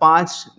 5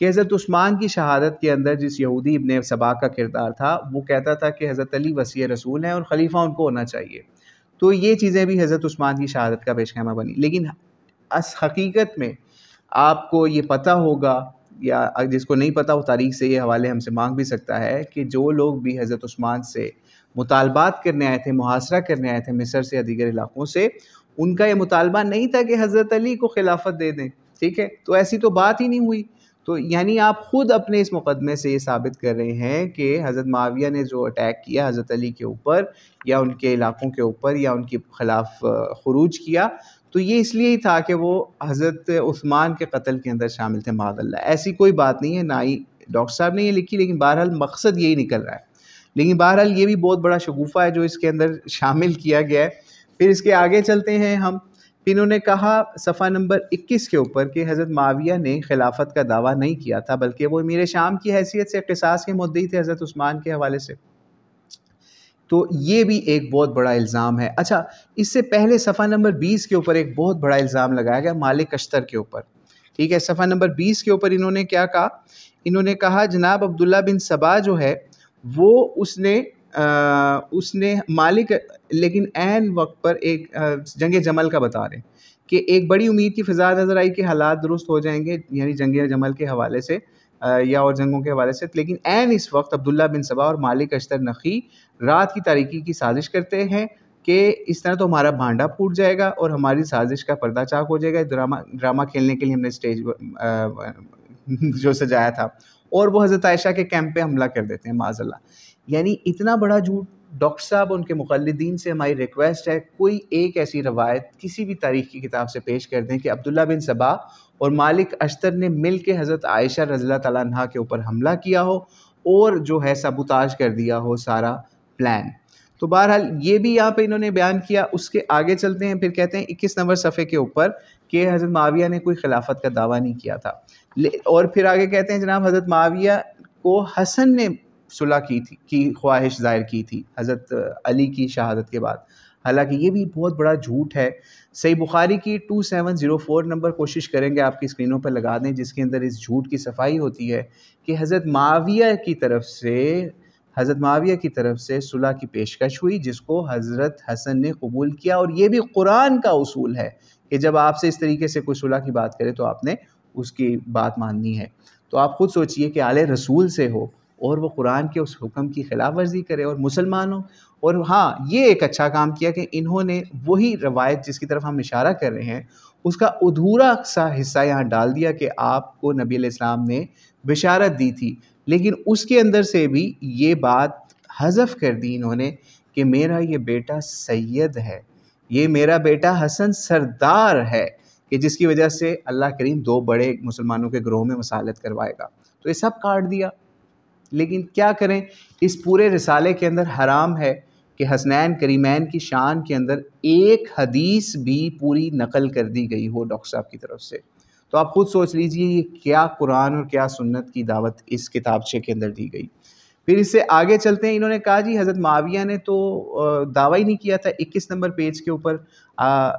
کہ حضرت عثمان کی شہادت کے اندر جس یہودی ابن سبا کا کردار تھا وہ کہتا تھا کہ حضرت علی وصی رسول ہیں اور خلیفہ ان کو ہونا چاہیے. تو یہ چیزیں بھی حضرت عثمان کی شہادت کا پیش خیمہ بنی. لیکن حقیقت میں آپ کو یہ پتہ ہوگا، یا جس کو نہیں پتہ وہ تاریخ سے یہ حوالے ہم سے مانگ بھی سکتا ہے، کہ جو لوگ بھی حضرت عثمان سے مطالبات کرنے آئے تھے، محاصرہ کرنے آئے تھے مصر سے یا دیگر علاقوں سے، ان کا یہ مطالبہ نہیں تھا کہ حضرت علی کو خلافت دے دیں. ٹھیک ہے، تو ایسی تو بات ہی نہیں ہوئی. تو یعنی آپ خود اپنے اس مقدمے سے یہ ثابت کر رہے ہیں کہ حضرت معاویہ نے جو اٹیک کیا حضرت علی کے اوپر یا ان کے علاقوں کے اوپر یا ان کے خلاف خروج کیا، تو یہ اس لیے ہی تھا کہ وہ حضرت عثمان کے قتل کے اندر شامل تھے معاذ اللہ. ایسی کوئی بات نہیں ہے، نہ ہی ڈاکٹر صاحب نے یہ لکھی، لیکن بہرحال مقصد یہی نکل رہا ہے. لیکن بہرحال یہ بھی بہت بڑا شگوفہ ہے جو اس کے اندر شامل کیا گیا ہے. پھر اس کے آگے چلتے ہیں ہم. پھر انہوں نے کہا صفحہ نمبر 21 کے اوپر کہ حضرت معاویہ نے خلافت کا دعویٰ نہیں کیا تھا، بلکہ وہ امیر شام کی حیثیت سے قصاص کے مدعی تھے حضرت عثمان کے حوالے سے. تو یہ بھی ایک بہت بڑا الزام ہے. اچھا، اس سے پہلے صفحہ نمبر 20 کے اوپر ایک بہت بڑا الزام لگایا گیا مالک اشتر کے اوپر. ٹھیک ہے، صفحہ نمبر 20 کے اوپر انہوں نے کیا کہا؟ انہوں نے کہا جناب عبداللہ بن سبا جو ہے وہ اس نے مالک، لیکن عین وقت پر ایک جنگ جمل کا بتا رہے ہیں کہ ایک بڑی امید کی فضا نظر آئی کہ حالات درست ہو جائیں گے، یعنی جنگ جمل کے حوالے سے یا اور جنگوں کے حوالے سے. لیکن عین اس وقت عبداللہ بن سبا اور مالک اشتر نخی رات کی تاریکی کی سازش کرتے ہیں کہ اس طرح تو ہمارا بھانڈا پھوٹ جائے گا اور ہماری سازش کا پردہ چاک ہو جائے گا. ڈرامہ کھیلنے کے لیے ہم نے اسٹیج جو سجایا تھا، اور وہ حضرت عائشہ کے کیمپ پہ حملہ کر دیتے ہیں معاذ اللہ. یعنی اتنا بڑا جھوٹ. ڈاکٹر صاحب ان کے مقلدین سے ہماری ریکویسٹ ہے کوئی ایک ایسی روایت کسی بھی تاریخ کی کتاب سے پیش کر دیں کہ عبداللہ بن سبا اور مالک اشتر نے مل کے حضرت عائشہ رضی اللہ تعالیٰ عنہا کے اوپر حملہ کیا ہو اور جو ہے سبوتاج کر دیا ہو سارا پلان. تو بہرحال یہ بھی یہاں پہ انہوں نے بیان کیا. اس کے آگے چلتے ہیں. پھر کہتے ہیں 21 نمبر صفحے کے اوپر کہ حضرت معاویہ نے کوئی خلافت کا دعویٰ نہیں کیا تھا. اور پھر آگے کہتے ہیں جناب حضرت معاویہ کو حسن نے صلح کی خواہش ظاہر کی تھی حضرت علی کی شہادت کے بعد. حالانکہ یہ بھی بہت بڑا جھوٹ ہے. صحیح بخاری کی 2704 نمبر کوشش کریں گے آپ کی اسکرینوں پر لگا دیں، جس کے اندر اس جھوٹ کی صفائی ہوتی ہے کہ حضرت معاویہ کی طرف سے صلح کی پیشکش ہوئی جس کو حضرت حسن نے قبول کیا. اور یہ بھی قرآن کا اصول ہے کہ جب آپ سے اس طریقے سے کوئی صلح کی بات کرے تو آپ نے اس کی بات ماننی ہے. تو آپ خود سوچئے کہ آل رسول سے ہو اور وہ قرآن کے اس حکم کی خلاف ورزی کرے اور مسلمانوں. اور ہاں، یہ ایک اچھا کام کیا کہ انہوں نے وہی روایت جس کی طرف ہم اشارہ کر رہے ہیں اس کا ادھورا سا حصہ یہاں ڈال دیا کہ آپ کو نبی علیہ السلام نے بشارت دی تھی، لیکن اس کے اندر سے بھی یہ بات حذف کر دی انہوں نے کہ میرا یہ بیٹا سید ہے، یہ میرا بیٹا حسن سردار ہے، کہ جس کی وجہ سے اللہ کریم 2 بڑے مسلمانوں کے گروہ میں مصالحت کروائے گا. تو یہ سب کاٹ دیا. لیکن کیا کریں، اس پورے رسالے کے اندر حرام ہے کہ حسنین کریمین کی شان کے اندر ایک حدیث بھی پوری نقل کر دی گئی ہو ڈاکٹر صاحب کی طرف سے. تو آپ خود سوچ لیجئے یہ کیا قرآن اور کیا سنت کی دعوت اس کتابچے کے اندر دی گئی. پھر اس سے آگے چلتے ہیں. انہوں نے کہا جی حضرت معاویہ نے تو دعویٰ ہی نہیں کیا تھا. 21 نمبر پیج کے اوپر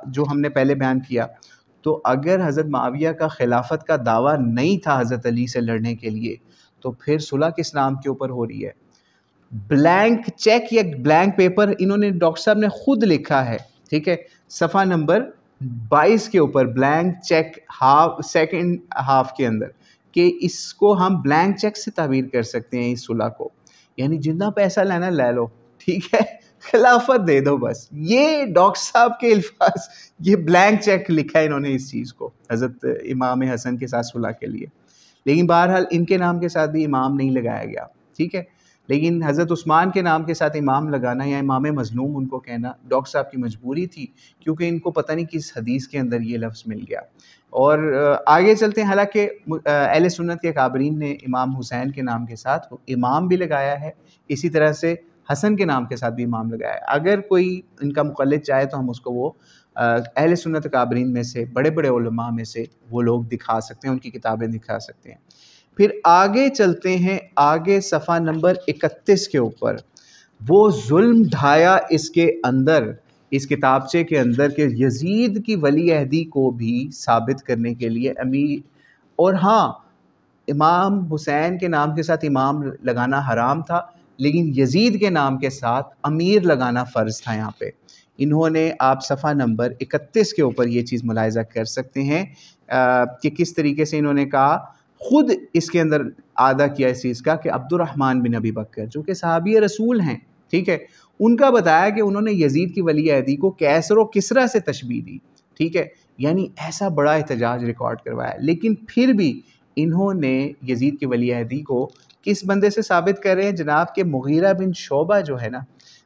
جو ہم نے پہلے بیان کیا، تو اگر حضرت معاویہ کا خلافت کا دعویٰ نہیں تھا حضرت علی سے لڑنے کے لیے، تو پھر صلح کس نام کے اوپر ہو رہی ہے؟ بلینک چیک یا بلینک پیپر انہوں نے ڈاکٹر صاحب نے خود لکھا ہے. ٹھیک ہے، صفحہ نمبر 22 کے اوپر بلینک چیک سیکنڈ ہاف کے اندر کہ اس کو ہم بلینک چیک سے تعبیر کر سکتے ہیں اس صلح کو. یعنی جتنا پیسہ لینا لے لو، ٹھیک ہے، خلافت دے دو بس. یہ ڈاکٹر صاحب کے الفاظ، یہ بلینک چیک لکھا ہے انہوں نے اس چیز کو حضرت امام حسن کے ساتھ صلح کے لیے. لیکن بہرحال ان کے نام کے ساتھ بھی امام نہیں لگایا گیا. ٹھیک ہے، لیکن حضرت عثمان کے نام کے ساتھ امام لگانا یا امام مظلوم ان کو کہنا ڈاکٹر صاحب کی مجبوری تھی، کیونکہ ان کو پتہ نہیں کس حدیث کے اندر یہ لفظ مل گیا. اور آگے چلتے ہیں. حالانکہ اہل سنت کے اکابرین نے امام حسین کے نام کے ساتھ امام بھی لگایا ہے، اسی طرح سے حسن کے نام کے ساتھ بھی امام لگایا ہے. اگر کوئی ان کا مقلد چاہے تو ہم اس کو وہ اہل سنت اکابرین میں سے بڑے بڑے علماء میں سے وہ لوگ دکھا سکتے ہیں، ان کی کتابیں دکھا سکتے ہیں. پھر آگے چلتے ہیں. آگے صفحہ نمبر 31 کے اوپر وہ ظلم ڈھایا اس کے اندر، اس کتابچے کے اندر، کہ یزید کی ولی عہدی کو بھی ثابت کرنے کے لیے امیر. اور ہاں، امام حسین کے نام کے ساتھ امام لگانا حرام تھا، لیکن یزید کے نام کے ساتھ امیر لگانا فرض تھا یہاں پہ۔ انہوں نے آپ صفحہ نمبر 31 کے اوپر یہ چیز ملاحظہ کر سکتے ہیں کہ کس طریقے سے انہوں نے کہا، خود اس کے اندر آدھا کیا اس چیز کا کہ عبد الرحمن بن ابی بکر جو کہ صحابی رسول ہیں، ٹھیک ہے، ان کا بتایا کہ انہوں نے یزید کی ولی عہدی کو کیسر و کسریٰ سے تشبیہ دی، ٹھیک ہے، یعنی ایسا بڑا احتجاج ریکارڈ کروایا، لیکن پھر بھی انہوں نے یزید کی ولی عہدی کو کس بندے سے ثابت کر رہے ہیں؟ جناب کہ مغیرہ بن شعبہ جو ہے نا،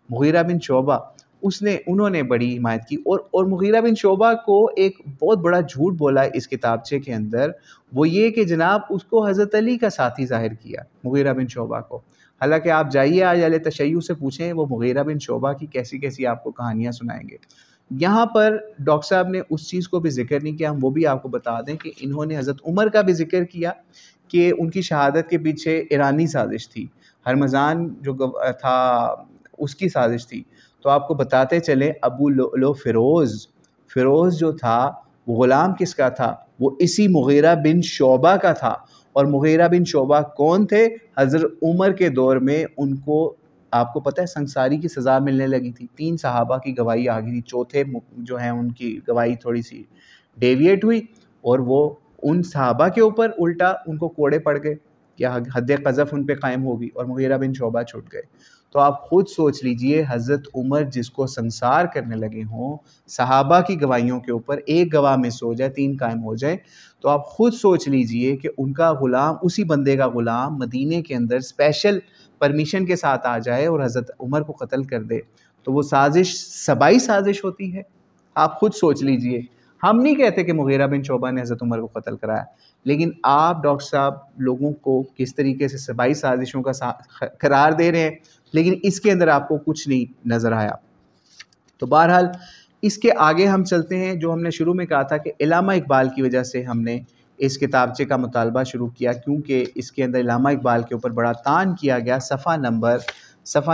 مغیرہ بن شعبہ، انہوں نے بڑی حمایت کی، اور مغیرہ بن شعبہ کو ایک بہت بڑا جھوٹ بولا ہے اس کتابچے کے اندر، وہ یہ کہ جناب اس کو حضرت علی کا ساتھی ظاہر کیا، مغیرہ بن شعبہ کو۔ حالانکہ آپ جائیے آج اہل تشیع سے پوچھیں، وہ مغیرہ بن شعبہ کی کیسی کیسی آپ کو کہانیاں سنائیں گے۔ یہاں پر ڈاکٹر صاحب نے اس چیز کو بھی ذکر نہیں کیا، ہم وہ بھی آپ کو بتا دیں کہ انہوں نے حضرت عمر کا بھی ذکر کیا کہ ان کی شہادت کے پیچھے ایرانی سازش تھی، ہرمزان جو تھا اس کی سازش تھی۔ تو آپ کو بتاتے چلیں، ابو لؤلؤ فیروز جو تھا وہ غلام کس کا تھا؟ وہ اسی مغیرہ بن شعبہ کا تھا۔ اور مغیرہ بن شعبہ کون تھے؟ حضرت عمر کے دور میں ان کو آپ کو پتہ ہے سنگساری کی سزا ملنے لگی تھی، 3 صحابہ کی گواہی آ گئی تھی، چوتھے جو ہیں ان کی گواہی تھوڑی سی ڈیویٹ ہوئی، اور وہ ان صحابہ کے اوپر الٹا ان کو کوڑے پڑ گئے، یا حد قذف ان پہ قائم ہوگی، اور مغیرہ بن شعبہ چھوٹ گئے۔ تو آپ خود سوچ لیجئے، حضرت عمر جس کو سنسار کرنے لگے ہوں صحابہ کی گواہیوں کے اوپر، ایک گواہ مس ہو جائے 3 قائم ہو جائے، تو آپ خود سوچ لیجئے کہ ان کا غلام، اسی بندے کا غلام مدینے کے اندر اسپیشل پرمیشن کے ساتھ آ جائے اور حضرت عمر کو قتل کر دے، تو وہ سازش سبائی سازش ہوتی ہے۔ آپ خود سوچ لیجئے۔ ہم نہیں کہتے کہ مغیرہ بن شعبہ نے حضرت عمر کو قتل کرایا، لیکن آپ ڈاکٹر صاحب لوگوں کو کس طریقے سے سبائی سازشوں کا قرار دے رہے ہیں، لیکن اس کے اندر آپ کو کچھ نہیں نظر آیا۔ تو بہرحال اس کے آگے ہم چلتے ہیں، جو ہم نے شروع میں کہا تھا کہ علامہ اقبال کی وجہ سے ہم نے اس کتابچے کا مطالبہ شروع کیا، کیونکہ اس کے اندر علامہ اقبال کے اوپر بڑا طعن کیا گیا۔ صفحہ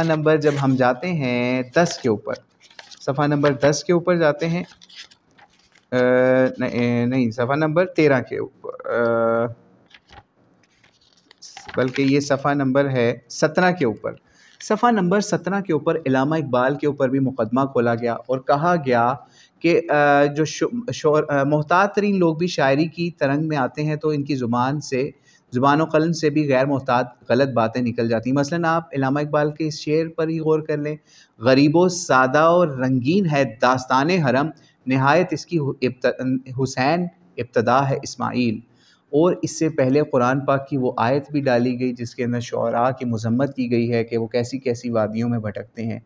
نمبر جب ہم جاتے ہیں 10 کے اوپر، صفحہ نمبر 10 کے اوپر جاتے ہیں، نہیں صفحہ نمبر 13 کے اوپر، بلکہ یہ صفحہ نمبر ہے 17 کے اوپر، صفحہ نمبر 17 کے اوپر علامہ اقبال کے اوپر بھی مقدمہ کھولا گیا اور کہا گیا کہ جو محتاط ترین لوگ بھی شاعری کی ترنگ میں آتے ہیں تو ان کی زبان و قلم سے بھی غیر محتاط غلط باتیں نکل جاتی ہیں۔ مثلاً آپ علامہ اقبال کے اس شعر پر ہی غور کر لیں، غریب و سادہ اور رنگین ہے داستان حرم، نہایت اس کی حسین ابتدا ہے اسماعیل۔ اور اس سے پہلے قرآن پاک کی وہ آیت بھی ڈالی گئی جس کے اندر شعراء کی مذمت کی گئی ہے کہ وہ کیسی کیسی وادیوں میں بھٹکتے ہیں۔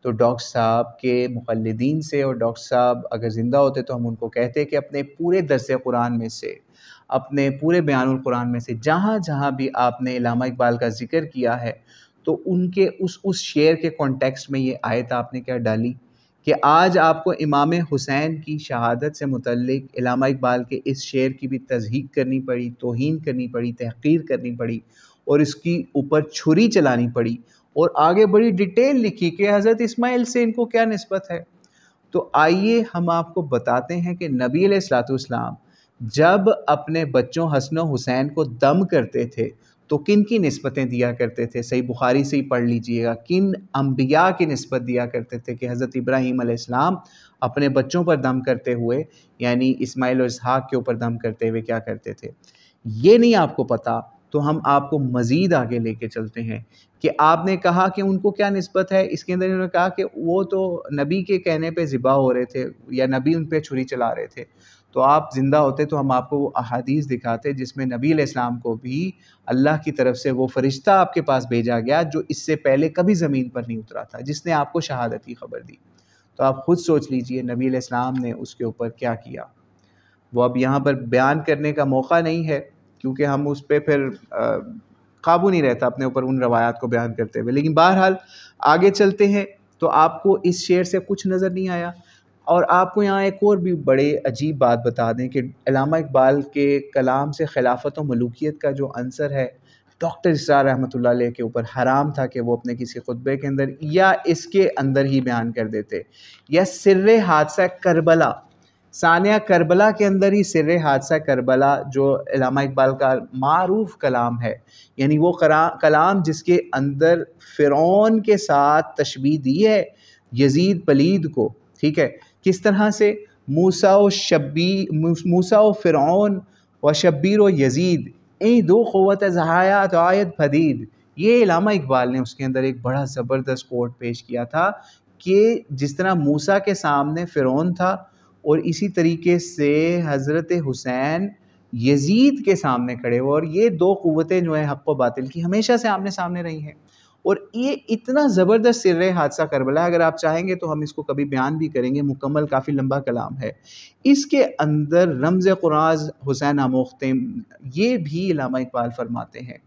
تو ڈاکٹر صاحب کے مقلدین سے، اور ڈاکٹر صاحب اگر زندہ ہوتے تو ہم ان کو کہتے کہ اپنے پورے درس قرآن میں سے، اپنے پورے بیان القرآن میں سے جہاں جہاں بھی آپ نے علامہ اقبال کا ذکر کیا ہے تو ان کے اس شعر کے کانٹیکسٹ میں یہ آیت آپ نے کیا ڈالی کہ آج آپ کو امام حسین کی شہادت سے متعلق علامہ اقبال کے اس شعر کی بھی تضحیق کرنی پڑی، توہین کرنی پڑی، تحقیر کرنی پڑی، اور اس کی اوپر چھری چلانی پڑی، اور آگے بڑی ڈیٹیل لکھی کہ حضرت اسماعیل سے ان کو کیا نسبت ہے۔ تو آئیے ہم آپ کو بتاتے ہیں کہ نبی علیہ الصلوۃ والسلام جب اپنے بچوں حسن و حسین کو دم کرتے تھے تو کن کی نسبتیں دیا کرتے تھے؟ صحیح بخاری سے ہی پڑھ لیجئے گا، کن انبیاء کی نسبت دیا کرتے تھے کہ حضرت ابراہیم علیہ السلام اپنے بچوں پر دم کرتے ہوئے، یعنی اسماعیل اور اسحاق کے اوپر دم کرتے ہوئے کیا کرتے تھے؟ یہ نہیں آپ کو پتا تو ہم آپ کو مزید آگے لے کے چلتے ہیں کہ آپ نے کہا کہ ان کو کیا نسبت ہے، اس کے اندر انہوں نے کہا کہ وہ تو نبی کے کہنے پہ ذبح ہو رہے تھے یا نبی ان پہ چھری چلا رہے تھے۔ تو آپ زندہ ہوتے تو ہم آپ کو وہ احادیث دکھاتے جس میں نبی علیہ السلام کو بھی اللہ کی طرف سے وہ فرشتہ آپ کے پاس بھیجا گیا جو اس سے پہلے کبھی زمین پر نہیں اترا تھا، جس نے آپ کو شہادت کی خبر دی۔ تو آپ خود سوچ لیجئے نبی علیہ السلام نے اس کے اوپر کیا کیا۔ وہ اب یہاں پر بیان کرنے کا موقع نہیں ہے کیونکہ ہم اس پہ پھر قابو نہیں رہتا اپنے اوپر ان روایات کو بیان کرتے ہوئے، لیکن بہرحال آگے چلتے ہیں تو آپ کو اس شعر سے کچھ نظر نہیں آیا۔ اور آپ کو یہاں ایک اور بھی بڑے عجیب بات بتا دیں کہ علامہ اقبال کے کلام سے خلافت و ملوکیت کا جو عنصر ہے ڈاکٹر اسرار رحمۃ اللہ علیہ کے اوپر حرام تھا کہ وہ اپنے کسی خطبے کے اندر یا اس کے اندر ہی بیان کر دیتے، یا سر حادثہ کربلا ثانیہ کربلا کے اندر ہی سر حادثہ کربلا جو علامہ اقبال کا معروف کلام ہے، یعنی وہ کلام جس کے اندر فرعون کے ساتھ تشبیہ دی ہے یزید پلید کو، ٹھیک ہے، کس طرح سے موسیٰ و فرعون و شبیر و یزید این دو قوت زہایات آیت پدید، یہ علامہ اقبال نے اس کے اندر ایک بڑا زبردست کوٹ پیش کیا تھا کہ جس طرح موسیٰ کے سامنے فرعون تھا اور اسی طریقے سے حضرت حسین یزید کے سامنے کھڑے ہوئے، اور یہ دو قوتیں جو ہیں حق و باطل کی ہمیشہ سے آمنے سامنے رہی ہیں، اور یہ اتنا زبردست سر حادثہ کربلا، اگر آپ چاہیں گے تو ہم اس کو کبھی بیان بھی کریں گے، مکمل کافی لمبا کلام ہے، اس کے اندر رمز قراز حسین آموختیں یہ بھی علامہ اقبال فرماتے ہیں،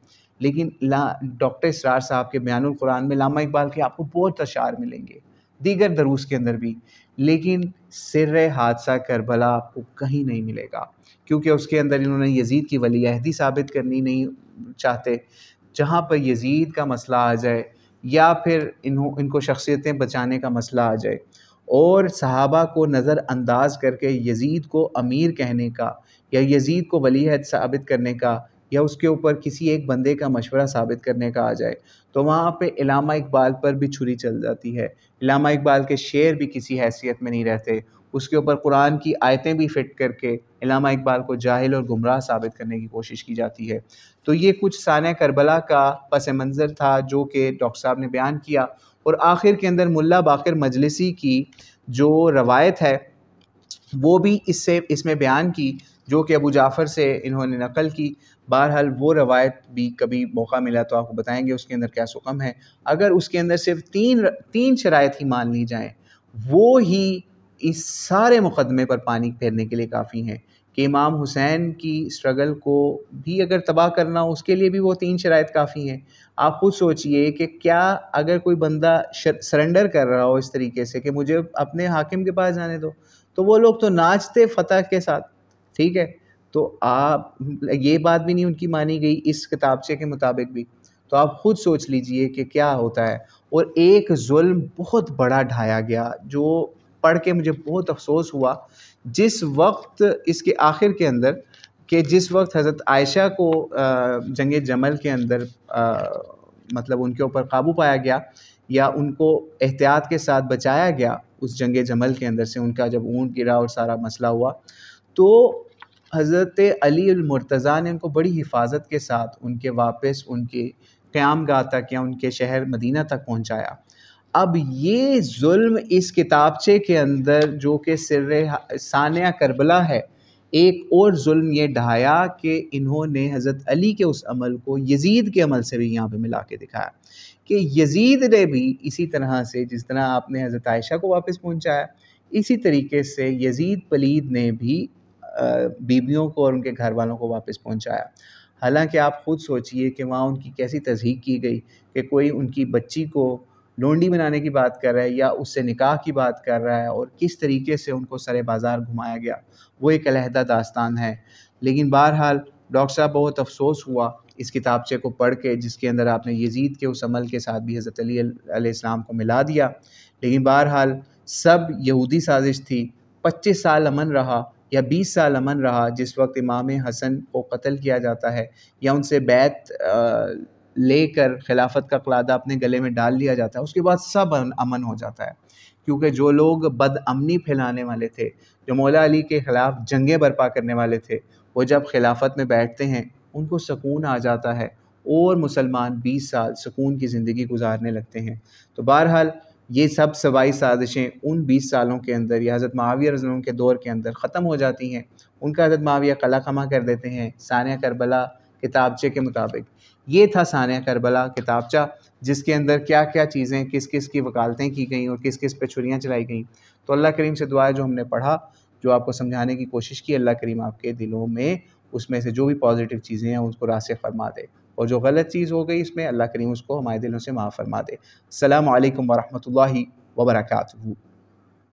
لیکن ڈاکٹر اسرار صاحب کے بیان القرآن میں علامہ اقبال کے آپ کو بہت اشعار ملیں گے، دیگر دروس کے اندر بھی، لیکن سر حادثہ کربلا آپ کو کہیں نہیں ملے گا، کیونکہ اس کے اندر انہوں نے یزید کی ولی عہدی ثابت کرنی نہیں چاہتے۔ جہاں پر یزید کا مسئلہ آ جائے یا پھر ان کو شخصیتیں بچانے کا مسئلہ آ جائے اور صحابہ کو نظر انداز کر کے یزید کو امیر کہنے کا یا یزید کو ولی عہد ثابت کرنے کا یا اس کے اوپر کسی ایک بندے کا مشورہ ثابت کرنے کا آ جائے تو وہاں پہ علامہ اقبال پر بھی چھری چل جاتی ہے، علامہ اقبال کے شعر بھی کسی حیثیت میں نہیں رہتے، اس کے اوپر قرآن کی آیتیں بھی فٹ کر کے علامہ اقبال کو جاہل اور گمراہ ثابت کرنے کی کوشش کی جاتی ہے۔ تو یہ کچھ ثانیہ کربلا کا پس منظر تھا جو کہ ڈاکٹر صاحب نے بیان کیا، اور آخر کے اندر ملا باقر مجلسی کی جو روایت ہے وہ بھی اس میں بیان کی جو کہ ابو جعفر سے انہوں نے نقل کی۔ بہرحال وہ روایت بھی کبھی موقع ملا تو آپ کو بتائیں گے اس کے اندر کیا حکم ہے۔ اگر اس کے اندر صرف تین شرائط ہی مان لی جائیں وہ ہی اس سارے مقدمے پر پانی پھیرنے کے لیے کافی ہیں کہ امام حسین کی اسٹرگل کو بھی اگر تباہ کرنا ہو اس کے لیے بھی وہ تین شرائط کافی ہیں۔ آپ خود سوچئے کہ کیا اگر کوئی بندہ سرنڈر کر رہا ہو اس طریقے سے کہ مجھے اپنے حاکم کے پاس جانے دو، تو وہ لوگ تو ناچتے فتح کے ساتھ، ٹھیک ہے، تو آپ یہ بات بھی نہیں ان کی مانی گئی اس کتابچے کے مطابق بھی، تو آپ خود سوچ لیجئے کہ کیا ہوتا ہے۔ اور ایک ظلم بہت بڑا ڈھایا گیا جو پڑھ کے مجھے بہت افسوس ہوا، جس وقت اس کے آخر کے اندر کہ جس وقت حضرت عائشہ کو جنگ جمل کے اندر مطلب ان کے اوپر قابو پایا گیا یا ان کو احتیاط کے ساتھ بچایا گیا اس جنگ جمل کے اندر سے، ان کا جب اونٹ گرا اور سارا مسئلہ ہوا، تو حضرت علی المرتضیٰ نے ان کو بڑی حفاظت کے ساتھ ان کے واپس ان کے قیام گاہ تک یا ان کے شہر مدینہ تک پہنچایا۔ اب یہ ظلم اس کتابچے کے اندر جو کہ سر ثانیہ کربلا ہے، ایک اور ظلم یہ ڈھایا کہ انہوں نے حضرت علی کے اس عمل کو یزید کے عمل سے بھی یہاں پہ ملا کے دکھایا کہ یزید نے بھی اسی طرح سے جس طرح آپ نے حضرت عائشہ کو واپس پہنچایا، اسی طریقے سے یزید پلید نے بھی بیویوں کو اور ان کے گھر والوں کو واپس پہنچایا۔ حالانکہ آپ خود سوچئے کہ وہاں ان کی کیسی تضحیک کی گئی کہ کوئی ان کی بچی کو لونڈی بنانے کی بات کر رہا ہے یا اس سے نکاح کی بات کر رہا ہے، اور کس طریقے سے ان کو سرے بازار گھمایا گیا، وہ ایک علیحدہ داستان ہے۔ لیکن بہرحال ڈاکٹر صاحب بہت افسوس ہوا اس کتابچے کو پڑھ کے جس کے اندر آپ نے یزید کے اس عمل کے ساتھ بھی حضرت علی علیہ السلام کو ملا دیا۔ لیکن بہرحال سب یہودی سازش تھی، 25 سال امن رہا یا 20 سال امن رہا جس وقت امام حسن کو قتل کیا جاتا ہے یا ان سے بیعت لے کر خلافت کا قلادہ اپنے گلے میں ڈال لیا جاتا ہے، اس کے بعد سب امن ہو جاتا ہے، کیونکہ جو لوگ بد امنی پھیلانے والے تھے، جو مولا علی کے خلاف جنگیں برپا کرنے والے تھے، وہ جب خلافت میں بیٹھتے ہیں ان کو سکون آ جاتا ہے اور مسلمان 20 سال سکون کی زندگی گزارنے لگتے ہیں۔ تو بہرحال یہ سب سبائی سازشیں ان 20 سالوں کے اندر یا حضرت معاویہ رضی اللہ عنہ کے دور کے اندر ختم ہو جاتی ہیں، ان کا حضرت معاویہ قلعہ خما کر دیتے ہیں ثانیہ کربلا کتابچے کے مطابق۔ یہ تھا ثانیہ کربلا کتابچہ جس کے اندر کیا کیا چیزیں کس کس کی وکالتیں کی گئیں اور کس کس پہ چھریاں چلائی گئیں۔ تو اللہ کریم سے دعا ہے جو ہم نے پڑھا، جو آپ کو سمجھانے کی کوشش کی، اللہ کریم آپ کے دلوں میں اس میں سے جو بھی پازیٹیو چیزیں ہیں اس کو راسخ فرما دے، اور جو غلط چیز ہو گئی اس میں اللہ کریم اس کو ہمارے دلوں سے معاف فرما دے۔ السلام علیکم ورحمۃ اللہ وبرکاتہ۔